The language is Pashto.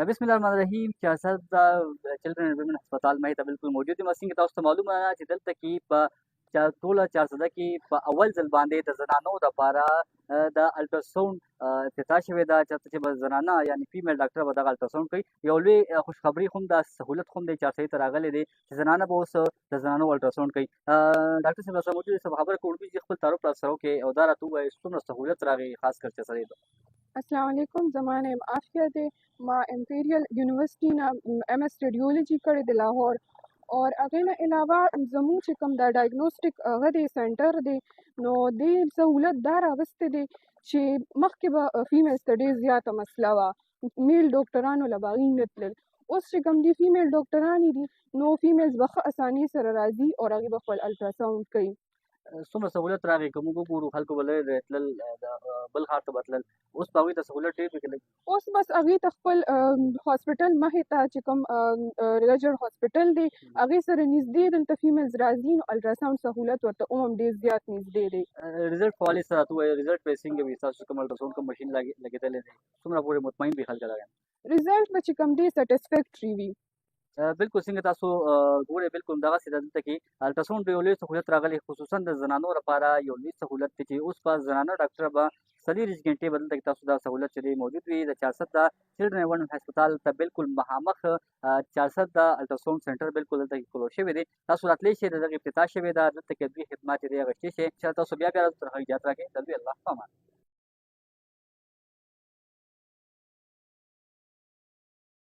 बिस्मिल्लाहिर्रहमानिर्रहीम सियासत children and women अस्पताल में त बिल्कुल मौजूद یم څنګه تاسو ته معلومه ده چې دلته کې په ټوله 400 کې په اول ځل باندې د زنانو لپاره د الټراساوند افتتاح شوې ده چې به زنانه یعنی فیمیل ډاکټر به دغه الټراساوند کوي یو لوی خوشخبري هم ده سهولت هم دی 400 ته راغلی دی چې زنانه به اوس د زنانو الټراساوند کوي ډاکټر صاحب سره موجود صاحب خبره کوو چې خپل تعارف را سره وکړي او دا راته ووایي څومره سهولت راغی خاص کر چې سره अस्सलाम वालेकुम ज़माने आफिया दे मां इंपीरियल यूनिवर्सिटी ना एमएस रेडियोलॉजी करे दे लाहौर और अगे ना अलावा जमू च कम दा डायग्नोस्टिक दे सेंटर दे नो दे सहूलत दार अवस्थे दे चे मखके फीमेल स्टडीज ज़्यादा मसला वा मेल डॉक्टरानो लबागी नतल उस चे कम दी फीमेल डॉक्टरानी दी नो फीमेल्स बख आसानी सर राजी और आगे बखल अल्ट्रासाउंड कई څومره سهولت راغی که موږ وګورو خلکو به لرې تلل بل ښار ته به تلل اوس په هغوی ته سهولت ډېر پکې لګي اوس بس هغې ته خپل هاسپټل مخې ته چې کوم رجر هاسپټل دی هغې سره نږدې دلته فیمیلز راځي نو الټراساوند سهولت ورته هم ډېر زیات نږدې دی ریزلټ په حوالې سره راته ووایه ریزلټ به یې څنګه وي ستاسو کوم الټراساوند کوم مشین لګېدلی دی څومره پورې مطمئن وي خلک دغه رزلټ به چې کوم دی سټسفیکټري وي بالکل څنګه تاسو ګورئ بالکل دغسې ده دلته کې الټراساوند یو لوی سهولت راغلی خصوصا د زنانو لپاره یو لوی سهولت دی چې اوس په زنانه ډاکټر به 40 घंटे به دلته کې تاسو دا سهولت چې دی موجود وي د 400 د چلډرن ایند وومن هسپتال ته بالکل مخامخ 400 د الټراساوند سنټر بالکل دلته کې کلوز شوی دی تاسو راتلی شئ د دغې افتتاح شوې ده دلته کې دوی خدمات چې دی اخیستی شئ چې تاسو بیا راځو تر هغې اجازت راکړئ د دوی الله په امان